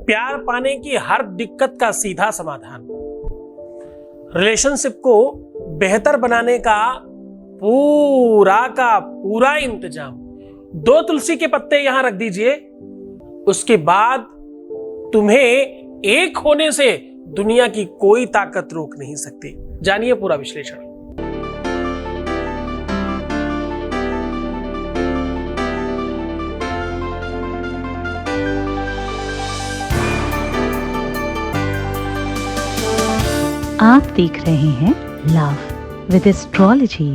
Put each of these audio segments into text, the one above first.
प्यार पाने की हर दिक्कत का सीधा समाधान, रिलेशनशिप को बेहतर बनाने का पूरा इंतजाम। 2 तुलसी के पत्ते यहां रख दीजिए, उसके बाद तुम्हें एक होने से दुनिया की कोई ताकत रोक नहीं सकती। जानिए पूरा विश्लेषण। आप देख रहे हैं लव विद एस्ट्रोलॉजी।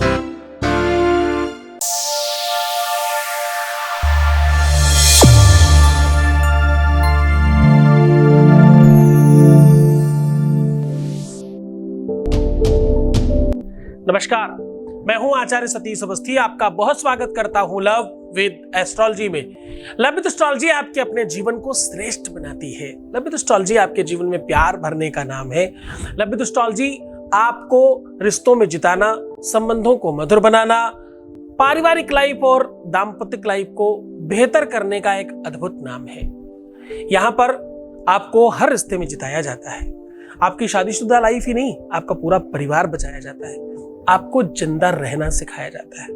नमस्कार, मैं हूं आचार्य सतीश अवस्थी। आपका बहुत स्वागत करता हूं लव विद एस्ट्रोलॉजी में। लव विद एस्ट्रोलॉजी आपके अपने जीवन को श्रेष्ठ बनाती है। लव विद एस्ट्रोलॉजी आपके जीवन में प्यार भरने का नाम है। लव विद एस्ट्रोलॉजी आपको रिश्तों में जिताना, संबंधों को मधुर बनाना, पारिवारिक लाइफ और दाम्पत्य लाइफ को बेहतर करने का एक अद्भुत नाम है। यहाँ पर आपको हर रिश्ते में जिताया जाता है। आपकी शादीशुदा लाइफ ही नहीं, आपका पूरा परिवार बचाया जाता है। आपको जिंदा रहना सिखाया जाता है।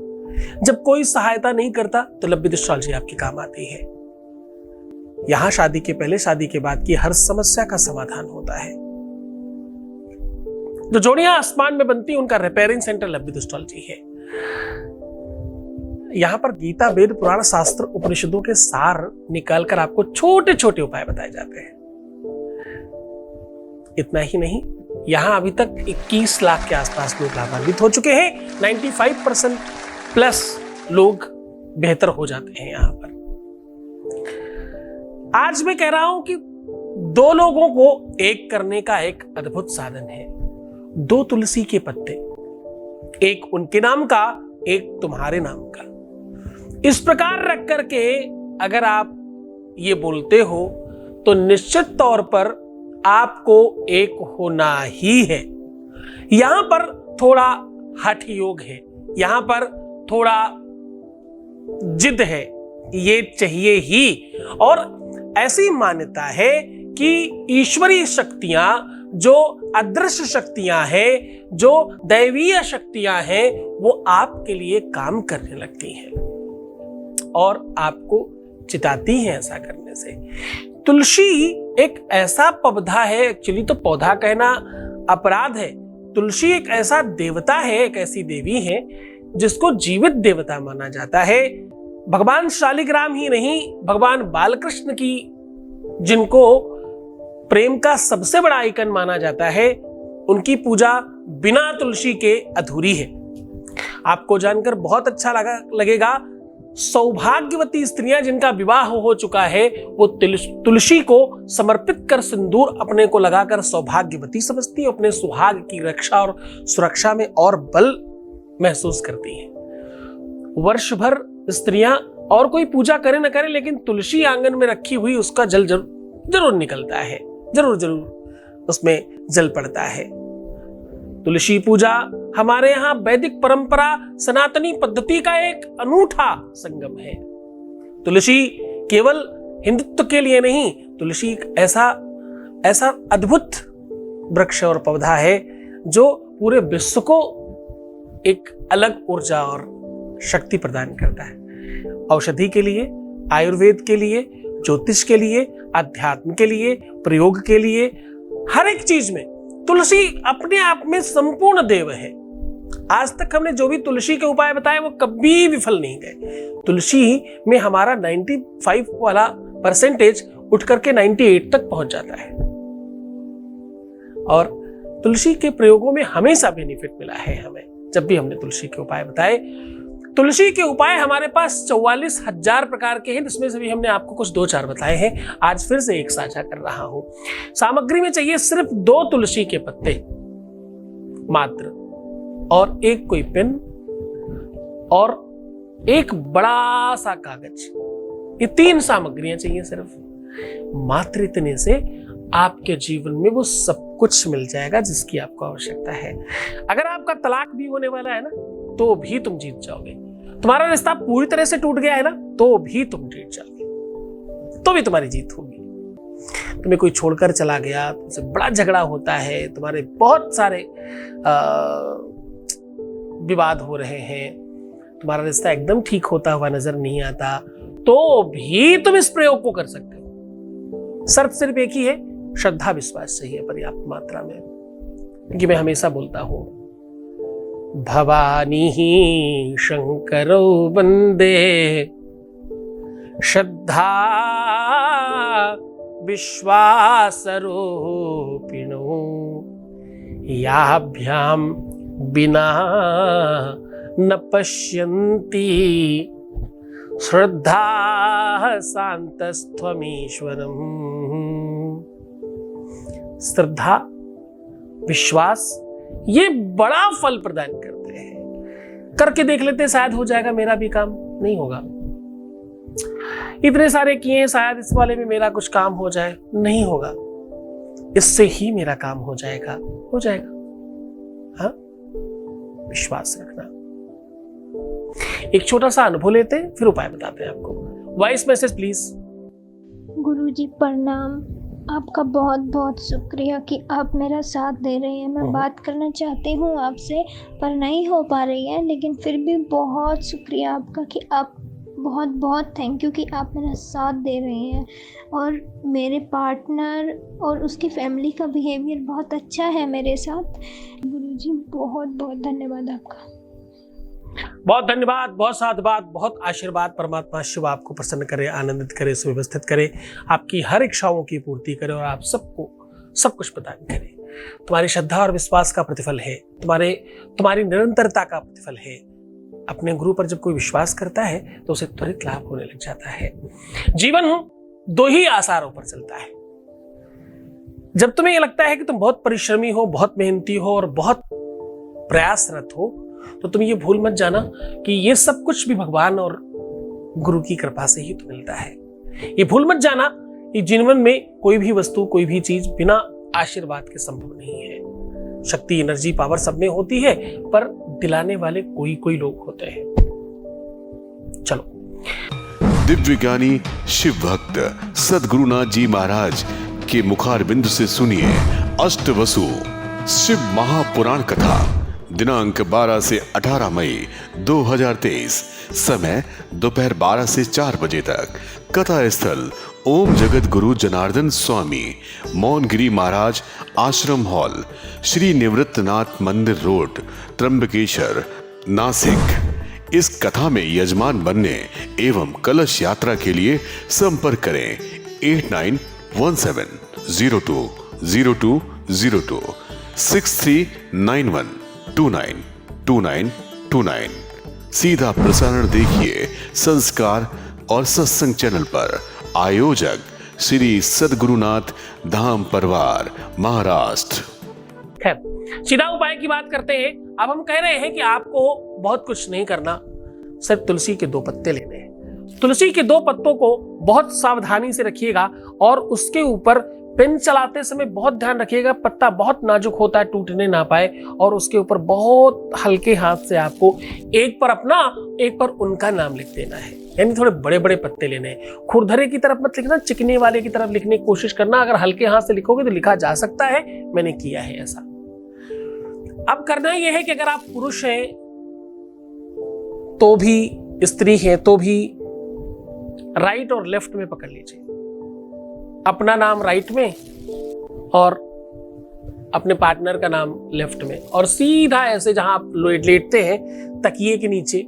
जब कोई सहायता नहीं करता तो लव विद एस्ट्रोलॉजी आपके काम आती है। यहां शादी के पहले, शादी के बाद की हर समस्या का समाधान होता है। जो जोड़ियां आसमान में बनती उनका repairing centre love with astrology है। यहां पर गीता, वेद, पुराण, शास्त्र, उपनिषदों के सार निकालकर आपको छोटे छोटे उपाय बताए जाते हैं। इतना ही नहीं, यहां अभी तक 21 लाख के आसपास लोग लाभान्वित हो चुके हैं। 95% प्लस लोग बेहतर हो जाते हैं यहां पर। आज मैं कह रहा हूं कि 2 लोगों को एक करने का एक अद्भुत साधन है। 2 तुलसी के पत्ते, एक उनके नाम का, एक तुम्हारे नाम का। इस प्रकार रख करके अगर आप ये बोलते हो तो निश्चित तौर पर आपको एक होना ही है। यहां पर थोड़ा हठ योग है, यहां पर थोड़ा जिद है, ये चाहिए ही। और ऐसी मान्यता है कि ईश्वरीय शक्तियां, जो अदृश्य शक्तियां हैं, जो दैवीय शक्तियां हैं, वो आपके लिए काम करने लगती हैं और आपको चिताती हैं ऐसा करने से। तुलसी एक ऐसा पौधा है, एक्चुअली तो पौधा कहना अपराध है। तुलसी एक ऐसा देवता है, एक ऐसी देवी है जिसको जीवित देवता माना जाता है। भगवान शालिग्राम ही नहीं, भगवान बालकृष्ण की, जिनको प्रेम का सबसे बड़ा आइकन माना जाता है, उनकी पूजा बिना तुलसी के अधूरी है। आपको जानकर बहुत अच्छा लगेगा, सौभाग्यवती स्त्रियां जिनका विवाह हो चुका है वो तुलसी को समर्पित कर सिंदूर अपने को लगाकर सौभाग्यवती समझती है। अपने सुहाग की रक्षा और सुरक्षा में और बल महसूस करती हैं। वर्ष भर स्त्रियां और कोई पूजा करे न करे, लेकिन तुलसी आंगन में रखी हुई उसका जल जरूर निकलता है, जरूर उसमें जल पड़ता है। तुलसी पूजा हमारे यहाँ वैदिक परंपरा, सनातनी पद्धति का एक अनूठा संगम है। तुलसी केवल हिंदुत्व के लिए नहीं, तुलसी एक ऐसा अद्भुत वृक्ष और पौधा है जो पूरे विश्व को एक अलग ऊर्जा और शक्ति प्रदान करता है। औषधि के लिए, आयुर्वेद के लिए, ज्योतिष के लिए, अध्यात्म के लिए, प्रयोग के लिए, हर एक चीज में तुलसी अपने आप में संपूर्ण देव है। आज तक हमने जो भी तुलसी के उपाय बताए वो कभी विफल नहीं गए। तुलसी में हमारा 95 वाला परसेंटेज उठ करके 98 तक पहुंच जाता है और तुलसी के प्रयोगों में हमेशा बेनिफिट मिला है हमें, जब भी हमने तुलसी के उपाय बताए। तुलसी के उपाय हमारे पास 44,000 प्रकार के हैं, जिसमें से भी हमने आपको कुछ 2-4 बताए हैं। आज फिर से एक साझा कर रहा हूं। सामग्री में चाहिए सिर्फ 2 तुलसी के पत्ते मात्र, और एक कोई पेन और एक बड़ा सा कागज। ये 3 सामग्रियां चाहिए सिर्फ। मात्र इतने से आपके जीवन में वो सब कुछ मिल जाएगा जिसकी आपको आवश्यकता है। अगर आपका तलाक भी होने वाला है ना, तो भी तुम जीत जाओगे। तुम्हारा रिश्ता पूरी तरह से टूट गया है ना, तो भी तुम जीत जाओगे, तो भी तुम्हारी जीत होगी। तुम्हें कोई छोड़कर चला गया, तुमसे बड़ा झगड़ा होता है, तुम्हारे बहुत सारे विवाद हो रहे हैं, तुम्हारा रिश्ता एकदम ठीक होता हुआ नजर नहीं आता, तो भी तुम इस प्रयोग को कर सकते हो। शर्त सिर्फ एक ही है, श्रद्धा विश्वास चाहिए पर्याप्त मात्रा में। क्योंकि मैं हमेशा बोलता हूं, भवानी ही शंकरो वंदे श्रद्धा विश्वासरूपिणो याभ्याम बिना न पश्यन्ति श्रद्धा शांतस्त्वमीश्वरम्। श्रद्धा विश्वास ये बड़ा फल प्रदान करते हैं। करके देख लेते, शायद हो जाएगा, मेरा भी काम नहीं होगा। इतने सारे किए हैं, शायद इस वाले में मेरा कुछ काम हो जाए, नहीं होगा। इससे ही मेरा काम हो जाएगा, हो जाएगा। हाँ, विश्वास रखना। एक छोटा सा अनुभव लेते हैं, फिर उपाय बताते हैं आपको। Voice message please. गुरुजी प्रणाम, आपका बहुत बहुत शुक्रिया कि आप मेरा साथ दे रहे हैं। मैं बात करना चाहती हूँ आपसे, पर नहीं हो पा रही है, लेकिन फिर भी बहुत शुक्रिया आपका कि आप बहुत बहुत थैंक यू कि आप मेरा साथ दे रहे हैं। और मेरे पार्टनर और उसकी फैमिली का बिहेवियर बहुत अच्छा है मेरे साथ। गुरुजी बहुत बहुत धन्यवाद आपका। बहुत धन्यवाद, बहुत साधुवाद, बहुत आशीर्वाद। परमात्मा शिव आपको प्रसन्न करे, आनंदित करे, सुव्यवस्थित करे, आपकी हर इच्छाओं की पूर्ति करे और आप सबको सब कुछ प्रदान करे। तुम्हारी श्रद्धा और विश्वास का प्रतिफल है, तुम्हारी निरंतरता का प्रतिफल है। अपने गुरु पर जब कोई विश्वास करता है तो उसे त्वरित लाभ होने लग जाता है। जीवन दो ही आसारों पर चलता है। जब तुम्हें यह लगता है कि तुम बहुत परिश्रमी हो, बहुत मेहनती हो और बहुत प्रयासरत हो, तो तुम ये भूल मत जाना कि ये सब कुछ भी भगवान और गुरु की कृपा से ही तो मिलता है। ये भूल मत जाना कि जीवन में कोई भी वस्तु, कोई भी चीज बिना आशीर्वाद के संभव नहीं है। शक्ति, एनर्जी, पावर सब में होती है, पर दिलाने वाले कोई कोई लोग होते हैं। चलो, दिव्य ज्ञानी शिव भक्त सद्गुरुनाथ जी महाराज के मुखारबिंद से सुनिए अष्टवसु शिव महापुराण कथा। दिनांक 12 से 18 मई 2023, समय दोपहर 12 से 4 बजे तक। कथा स्थल ओम जगत गुरु जनार्दन स्वामी मौनगिरी महाराज आश्रम हॉल, श्री निवृत्तनाथ मंदिर रोड, त्र्यंबकेश्वर, नासिक। इस कथा में यजमान बनने एवं कलश यात्रा के लिए संपर्क करें 8917020202 6391292929। सीधा प्रसारण देखिए संस्कार और सत्संग चैनल पर। आयोजक श्री सद्गुरुनाथ धाम परवार, महाराष्ट्र। खैर, सीधा उपाय की बात करते हैं। अब हम कह रहे हैं कि आपको बहुत कुछ नहीं करना, सिर्फ तुलसी के 2 पत्ते लेने हैं। तुलसी के 2 पत्तों को बहुत सावधानी से रखिएगा और उसके ऊपर पेन चलाते समय बहुत ध्यान रखिएगा, पत्ता बहुत नाजुक होता है, टूटने ना पाए। और उसके ऊपर बहुत हल्के हाथ से आपको एक पर अपना, एक पर उनका नाम लिख देना है। यानी थोड़े बड़े बड़े पत्ते लेने हैं। खुरधरे की तरफ मत लिखना, चिकने वाले की तरफ लिखने की कोशिश करना। अगर हल्के हाथ से लिखोगे तो लिखा जा सकता है, मैंने किया है ऐसा। अब करना यह है कि अगर आप पुरुष हैं तो भी, स्त्री है तो भी, राइट और लेफ्ट में पकड़ लीजिए। अपना नाम राइट में और अपने पार्टनर का नाम लेफ्ट में, और सीधा ऐसे जहां आप लेटते हैं तकिए के नीचे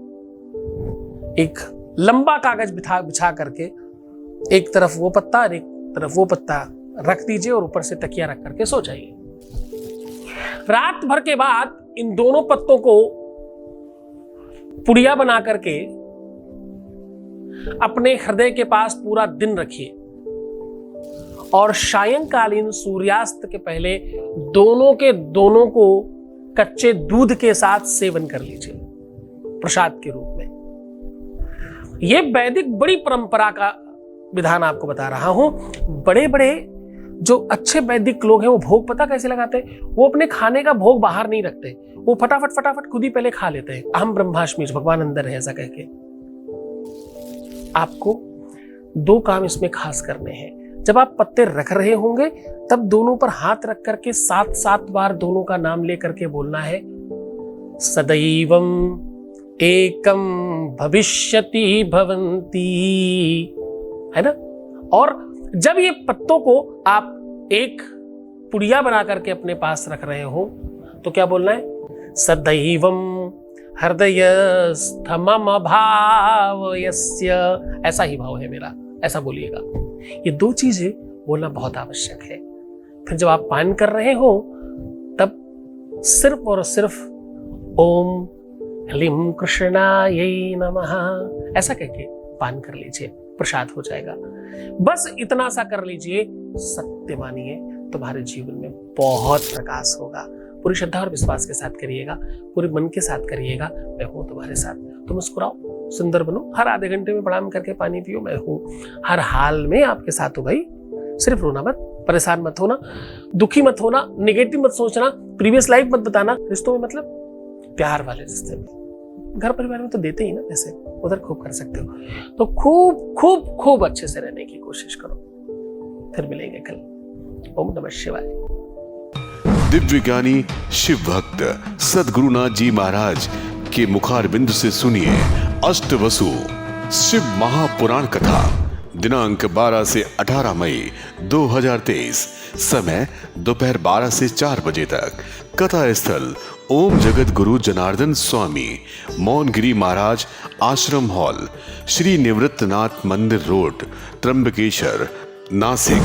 एक लंबा कागज बिछा करके एक तरफ वो पत्ता और एक तरफ वो पत्ता रख दीजिए और ऊपर से तकिया रख करके सो जाइए। रात भर के बाद इन दोनों पत्तों को पुड़िया बना करके अपने हृदय के पास पूरा दिन रखिए और सायंकालीन सूर्यास्त के पहले दोनों के दोनों को कच्चे दूध के साथ सेवन कर लीजिए प्रसाद के रूप में। यह वैदिक बड़ी परंपरा का विधान आपको बता रहा हूं। बड़े बड़े जो अच्छे वैदिक लोग हैं वो भोग पता कैसे लगाते हैं? वो अपने खाने का भोग बाहर नहीं रखते, वो फटाफट खुद ही पहले खा लेते हैं। अहम ब्रह्मास्मि, भगवान अंदर है ऐसा कहके। आपको 2 काम इसमें खास करने हैं। जब आप पत्ते रख रहे होंगे तब दोनों पर हाथ रख करके 7-7 बार दोनों का नाम लेकर के बोलना है, सदैवम एकम भविष्यति भवंती, है ना। और जब ये पत्तों को आप एक पुड़िया बना करके अपने पास रख रहे हो तो क्या बोलना है, सदैवम हृदयस्थमम भावयस्य, ऐसा ही भाव है मेरा, ऐसा बोलिएगा। ये 2 चीजें बोलना बहुत आवश्यक है। फिर जब आप पान कर रहे हो तब सिर्फ और सिर्फ ओम ह्लीं कृष्णायै नमः ऐसा कहके पान कर लीजिए, प्रसाद हो जाएगा। बस इतना सा कर लीजिए, सत्य मानिए तुम्हारे जीवन में बहुत प्रकाश होगा। पूरी श्रद्धा और विश्वास के साथ करिएगा, पूरे मन के साथ करिएगा। मैं हूं तुम्हारे साथ। तुम मुस्कुराओ, सुंदर बनो, हर आधे घंटे में प्रणाम करके पानी पियो, मैं हूं हर हाल में आपके साथ हूं भाई। सिर्फ रोना मत, परेशान मत होना, दुखी मत होना, नेगेटिव मत सोचना, प्रीवियस लाइफ मत बताना। रिश्तों में मतलब प्यार वाले रिश्ते में, घर परिवार में तो देते ही ना, जैसे उधर खूब कर सकते हो। तो खूब खूब खूब अच्छे से रहने की कोशिश करो। फिर मिलेंगे कल। ओम नमः शिवाय। दिव्य ज्ञानी शिव भक्त सद्गुरुनाथ जी महाराज के मुखारबिंद से सुनिए अष्टवसु शिव महापुराण कथा। दिनांक 12 से 18 मई 2023, समय दोपहर 12 से 4 बजे तक। कथा स्थल ओम जगत गुरु जनार्दन स्वामी मौनगिरी महाराज आश्रम हॉल, श्री निवृत्तनाथ मंदिर रोड, त्र्यंबकेश्वर, नासिक।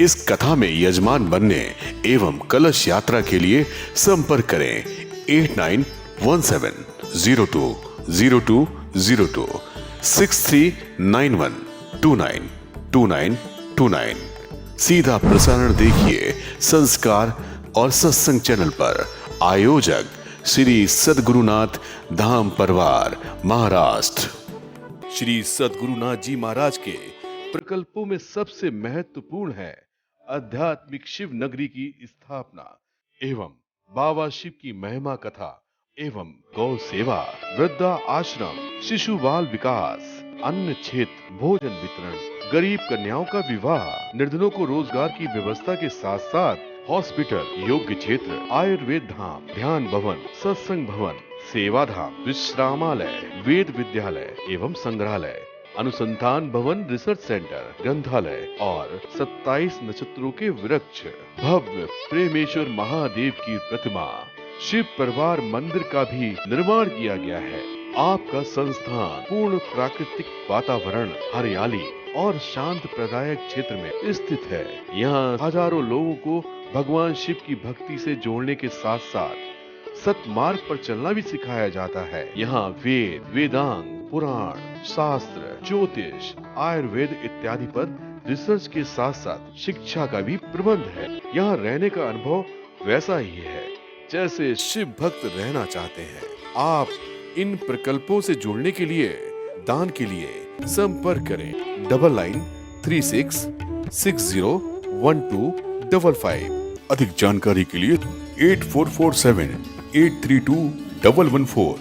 इस कथा में यजमान बनने एवं कलश यात्रा के लिए संपर्क करें 8917020202 6391292929। सीधा प्रसारण देखिए संस्कार और सत्संग चैनल पर। आयोजक श्री सद्गुरुनाथ धाम परिवार, महाराष्ट्र। श्री सद्गुरुनाथ जी महाराज के प्रकल्पों में सबसे महत्वपूर्ण है आध्यात्मिक शिव नगरी की स्थापना एवं बाबा शिव की महिमा कथा एवं गौ सेवा, वृद्धा आश्रम, शिशु बाल विकास, अन्न क्षेत्र, भोजन वितरण, गरीब कन्याओं का विवाह, निर्धनों को रोजगार की व्यवस्था के साथ साथ हॉस्पिटल, योग्य क्षेत्र, आयुर्वेद धाम, ध्यान भवन, सत्संग भवन, सेवा धाम, विश्रामालय, वेद विद्यालय एवं संग्रहालय, अनुसंधान भवन, रिसर्च सेंटर, ग्रंथालय और 27 नक्षत्रों के वृक्ष, भव्य प्रेमेश्वर महादेव की प्रतिमा, शिव परिवार मंदिर का भी निर्माण किया गया है। आपका संस्थान पूर्ण प्राकृतिक वातावरण, हरियाली और शांत प्रदायक क्षेत्र में स्थित है। यहाँ हजारों लोगों को भगवान शिव की भक्ति से जोड़ने के साथ साथ सतमार्ग पर चलना भी सिखाया जाता है। यहाँ वेद, वेदांग, पुराण, शास्त्र, ज्योतिष, आयुर्वेद इत्यादि पर रिसर्च के साथ साथ शिक्षा का भी प्रबंध है। यहाँ रहने का अनुभव वैसा ही है जैसे शिव भक्त रहना चाहते हैं। आप इन प्रकल्पों से जुड़ने के लिए, दान के लिए संपर्क करें 9936601255। अधिक जानकारी के लिए 8447832114